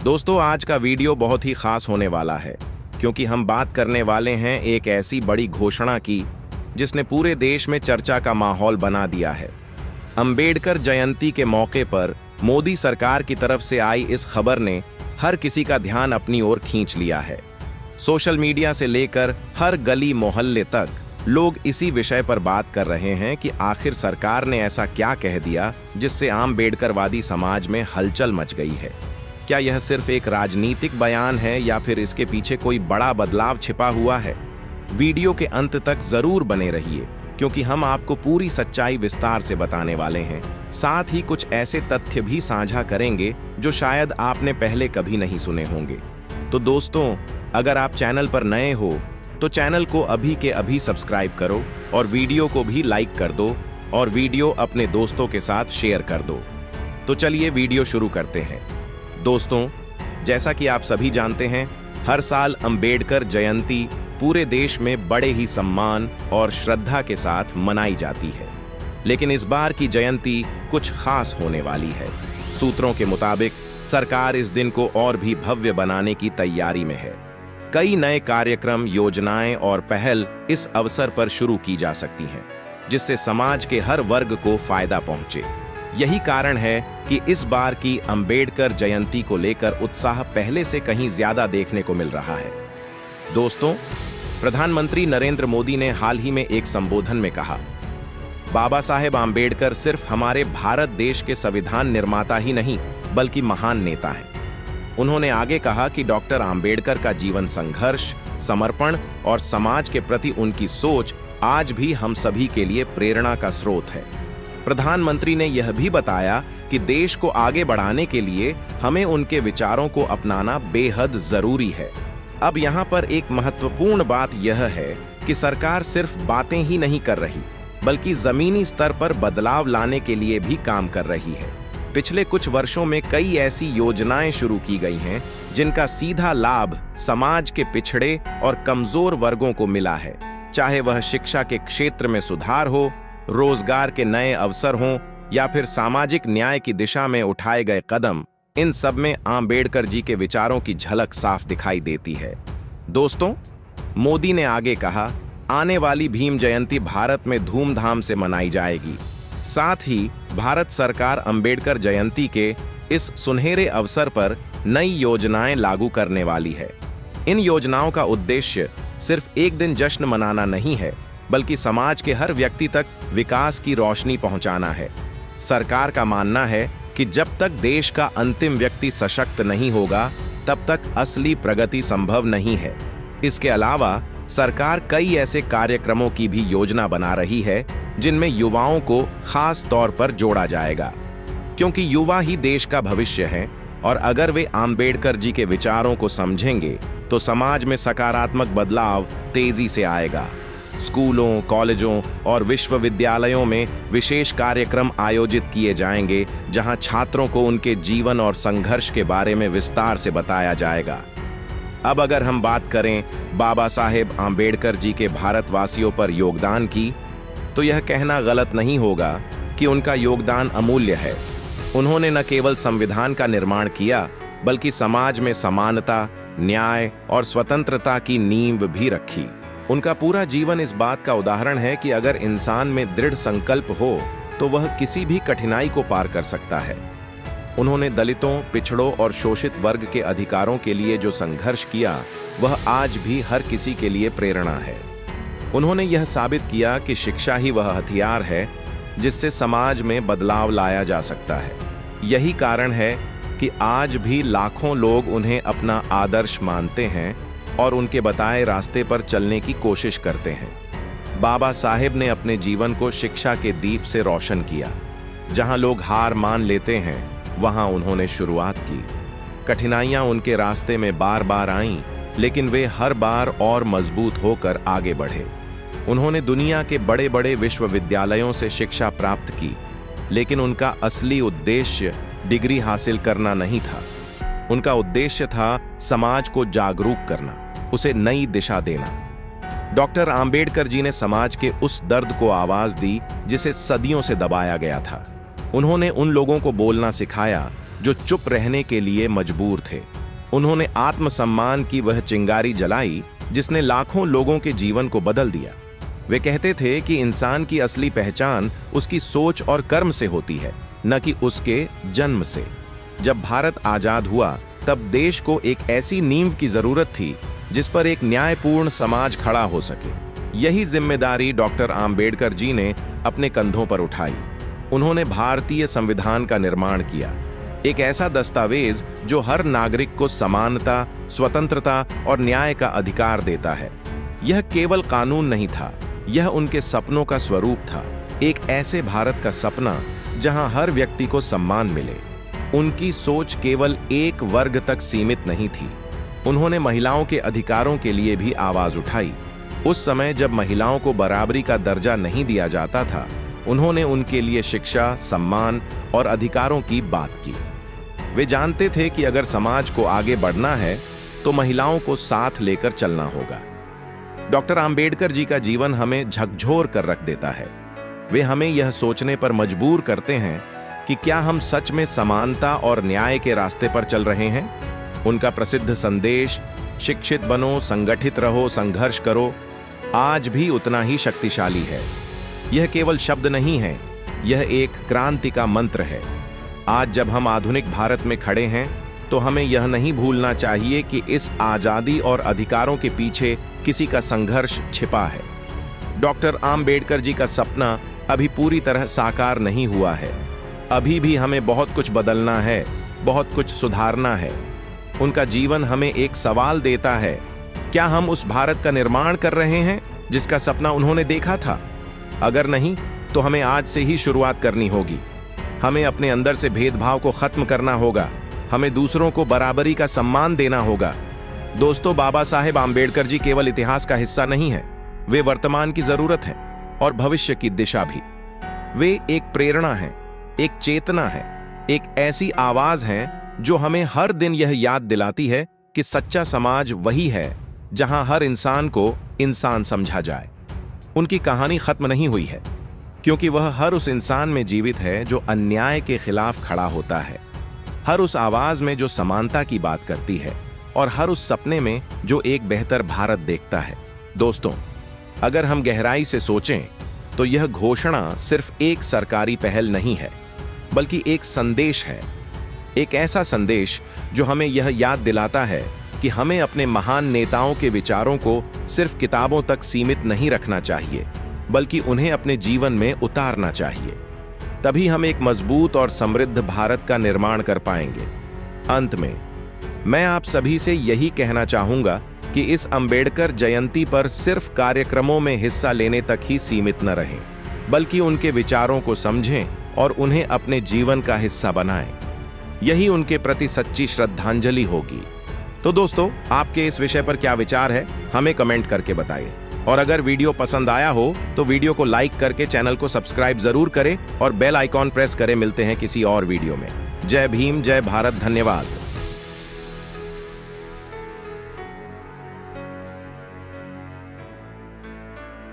दोस्तों, आज का वीडियो बहुत ही खास होने वाला है क्योंकि हम बात करने वाले हैं एक ऐसी बड़ी घोषणा की जिसने पूरे देश में चर्चा का माहौल बना दिया है। अंबेडकर जयंती के मौके पर मोदी सरकार की तरफ से आई इस खबर ने हर किसी का ध्यान अपनी ओर खींच लिया है। सोशल मीडिया से लेकर हर गली मोहल्ले तक लोग इसी विषय पर बात कर रहे हैं कि आखिर सरकार ने ऐसा क्या कह दिया जिससे आम्बेडकरवादी समाज में हलचल मच गई है। क्या यह सिर्फ एक राजनीतिक बयान है या फिर इसके पीछे कोई बड़ा बदलाव छिपा हुआ है? वीडियो के अंत तक जरूर बने रहिए क्योंकि हम आपको पूरी सच्चाई विस्तार से बताने वाले हैं। साथ ही कुछ ऐसे तथ्य भी साझा करेंगे जो शायद आपने पहले कभी नहीं सुने होंगे। तो दोस्तों, अगर आप चैनल पर नए हो तो चैनल को अभी के अभी सब्सक्राइब करो और वीडियो को भी लाइक कर दो और वीडियो अपने दोस्तों के साथ शेयर कर दो। तो चलिए वीडियो शुरू करते हैं। दोस्तों, जैसा कि आप सभी जानते हैं, हर साल अंबेडकर जयंती पूरे देश में बड़े ही सम्मान और श्रद्धा के साथ मनाई जाती है। लेकिन इस बार की जयंती कुछ खास होने वाली है। सूत्रों के मुताबिक सरकार इस दिन को और भी भव्य बनाने की तैयारी में है। कई नए कार्यक्रम, योजनाएं और पहल इस अवसर पर शुरू की जा सकती हैं, जिससे समाज के हर वर्ग को फायदा पहुंचे। यही कारण है कि इस बार की अंबेडकर जयंती को लेकर उत्साह पहले से कहीं ज्यादा देखने को मिल रहा है। दोस्तों, प्रधानमंत्री नरेंद्र मोदी ने हाल ही में एक संबोधन में कहा, बाबा साहेब आम्बेडकर सिर्फ हमारे भारत देश के संविधान निर्माता ही नहीं बल्कि महान नेता हैं। उन्होंने आगे कहा कि डॉक्टर आम्बेडकर का जीवन संघर्ष, समर्पण और समाज के प्रति उनकी सोच आज भी हम सभी के लिए प्रेरणा का स्रोत है। प्रधानमंत्री ने यह भी बताया कि देश को आगे बढ़ाने के लिए हमें उनके विचारों को अपनाना बेहद जरूरी है। अब यहाँ पर एक महत्वपूर्ण बात यह है कि सरकार सिर्फ बातें ही नहीं कर रही बल्कि जमीनी स्तर पर बदलाव लाने के लिए भी काम कर रही है। पिछले कुछ वर्षों में कई ऐसी योजनाएं शुरू की गई हैं जिनका सीधा लाभ समाज के पिछड़े और कमजोर वर्गों को मिला है। चाहे वह शिक्षा के क्षेत्र में सुधार हो, रोजगार के नए अवसर हों या फिर सामाजिक न्याय की दिशा में उठाए गए कदम, इन सब में आम्बेडकर जी के विचारों की झलक साफ दिखाई देती है। दोस्तों, मोदी ने आगे कहा, आने वाली भीम जयंती भारत में धूमधाम से मनाई जाएगी। साथ ही भारत सरकार अंबेडकर जयंती के इस सुनहरे अवसर पर नई योजनाएं लागू करने वाली है। इन योजनाओं का उद्देश्य सिर्फ एक दिन जश्न मनाना नहीं है बल्कि समाज के हर व्यक्ति तक विकास की रोशनी पहुंचाना है। सरकार का मानना है कि जब तक देश का अंतिम व्यक्ति सशक्त नहीं होगा तब तक असली प्रगति संभव नहीं है। इसके अलावा सरकार कई ऐसे कार्यक्रमों की भी योजना बना रही है जिनमें युवाओं को खास तौर पर जोड़ा जाएगा, क्योंकि युवा ही देश का भविष्य हैं और अगर वे आम्बेडकर जी के विचारों को समझेंगे तो समाज में सकारात्मक बदलाव तेजी से आएगा। स्कूलों, कॉलेजों और विश्वविद्यालयों में विशेष कार्यक्रम आयोजित किए जाएंगे जहां छात्रों को उनके जीवन और संघर्ष के बारे में विस्तार से बताया जाएगा। अब अगर हम बात करें बाबा साहेब आम्बेडकर जी के भारतवासियों पर योगदान की, तो यह कहना गलत नहीं होगा कि उनका योगदान अमूल्य है। उन्होंने न केवल संविधान का निर्माण किया बल्कि समाज में समानता, न्याय और स्वतंत्रता की नींव भी रखी। उनका पूरा जीवन इस बात का उदाहरण है कि अगर इंसान में दृढ़ संकल्प हो तो वह किसी भी कठिनाई को पार कर सकता है। उन्होंने दलितों, पिछड़ों और शोषित वर्ग के अधिकारों के लिए जो संघर्ष किया वह आज भी हर किसी के लिए प्रेरणा है। उन्होंने यह साबित किया कि शिक्षा ही वह हथियार है जिससे समाज में बदलाव लाया जा सकता है। यही कारण है कि आज भी लाखों लोग उन्हें अपना आदर्श मानते हैं और उनके बताए रास्ते पर चलने की कोशिश करते हैं। बाबा साहेब ने अपने जीवन को शिक्षा के दीप से रोशन किया। जहां लोग हार मान लेते हैं वहां उन्होंने शुरुआत की। कठिनाइयां उनके रास्ते में बार बार आईं, लेकिन वे हर बार और मजबूत होकर आगे बढ़े। उन्होंने दुनिया के बड़े बड़े विश्वविद्यालयों से शिक्षा प्राप्त की, लेकिन उनका असली उद्देश्य डिग्री हासिल करना नहीं था। उनका उद्देश्य था समाज को जागरूक करना, उसे नई दिशा देना। डॉक्टर आम्बेडकर जी ने समाज के उस दर्द को आवाज दी जिसे सदियों से दबाया गया था। उन्होंने उन लोगों को बोलना सिखाया जो चुप रहने के लिए मजबूर थे। उन्होंने आत्मसम्मान की वह चिंगारी जलाई जिसने लाखों लोगों के जीवन को बदल दिया। वे कहते थे कि इंसान की असली पहचान उसकी सोच और कर्म से होती है, न कि उसके जन्म से। जब भारत आजाद हुआ तब देश को एक ऐसी नींव की जरूरत थी जिस पर एक न्यायपूर्ण समाज खड़ा हो सके। यही जिम्मेदारी डॉक्टर आम्बेडकर जी ने अपने कंधों पर उठाई। उन्होंने भारतीय संविधान का निर्माण किया, एक ऐसा दस्तावेज जो हर नागरिक को समानता, स्वतंत्रता और न्याय का अधिकार देता है। यह केवल कानून नहीं था, यह उनके सपनों का स्वरूप था, एक ऐसे भारत का सपना जहां हर व्यक्ति को सम्मान मिले। उनकी सोच केवल एक वर्ग तक सीमित नहीं थी, उन्होंने महिलाओं के अधिकारों के लिए भी आवाज उठाई। उस समय जब महिलाओं को बराबरी का दर्जा नहीं दिया जाता था, उन्होंने उनके लिए शिक्षा, सम्मान और अधिकारों की बात की। वे जानते थे कि अगर समाज को आगे बढ़ना है तो महिलाओं को साथ लेकर चलना होगा। डॉक्टर आम्बेडकर जी का जीवन हमें झकझोर कर रख देता है। वे हमें यह सोचने पर मजबूर करते हैं कि क्या हम सच में समानता और न्याय के रास्ते पर चल रहे हैं। उनका प्रसिद्ध संदेश, शिक्षित बनो, संगठित रहो, संघर्ष करो, आज भी उतना ही शक्तिशाली है। यह केवल शब्द नहीं है, यह एक क्रांति का मंत्र है। आज जब हम आधुनिक भारत में खड़े हैं तो हमें यह नहीं भूलना चाहिए कि इस आजादी और अधिकारों के पीछे किसी का संघर्ष छिपा है। डॉक्टर आम्बेडकर जी का सपना अभी पूरी तरह साकार नहीं हुआ है। अभी भी हमें बहुत कुछ बदलना है, बहुत कुछ सुधारना है। उनका जीवन हमें एक सवाल देता है, क्या हम उस भारत का निर्माण कर रहे हैं जिसका सपना उन्होंने देखा था? अगर नहीं तो हमें आज से ही शुरुआत करनी होगी। हमें अपने अंदर से भेदभाव को खत्म करना होगा, हमें दूसरों को बराबरी का सम्मान देना होगा। दोस्तों, बाबा साहेब आम्बेडकर जी केवल इतिहास का हिस्सा नहीं है, वे वर्तमान की जरूरत हैं और भविष्य की दिशा भी। वे एक प्रेरणा हैं, एक चेतना है, एक ऐसी आवाज है जो हमें हर दिन यह याद दिलाती है कि सच्चा समाज वही है जहां हर इंसान को इंसान समझा जाए। उनकी कहानी खत्म नहीं हुई है, क्योंकि वह हर उस इंसान में जीवित है जो अन्याय के खिलाफ खड़ा होता है, हर उस आवाज में जो समानता की बात करती है और हर उस सपने में जो एक बेहतर भारत देखता है। दोस्तों, अगर हम गहराई से सोचें तो यह घोषणा सिर्फ एक सरकारी पहल नहीं है, बल्कि एक संदेश है। एक ऐसा संदेश जो हमें यह याद दिलाता है कि हमें अपने महान नेताओं के विचारों को सिर्फ किताबों तक सीमित नहीं रखना चाहिए, बल्कि उन्हें अपने जीवन में उतारना चाहिए। तभी हम एक मजबूत और समृद्ध भारत का निर्माण कर पाएंगे। अंत में मैं आप सभी से यही कहना चाहूंगा कि इस अंबेडकर जयंती पर सिर्फ कार्यक्रमों में हिस्सा लेने तक ही सीमित न रहें, बल्कि उनके विचारों को समझें और उन्हें अपने जीवन का हिस्सा बनाएं। यही उनके प्रति सच्ची श्रद्धांजलि होगी। तो दोस्तों, आपके इस विषय पर क्या विचार है, हमें कमेंट करके बताइए। और अगर वीडियो पसंद आया हो तो वीडियो को लाइक करके चैनल को सब्सक्राइब जरूर करें और बेल आइकॉन प्रेस करें। मिलते हैं किसी और वीडियो में। जय भीम, जय भारत, धन्यवाद।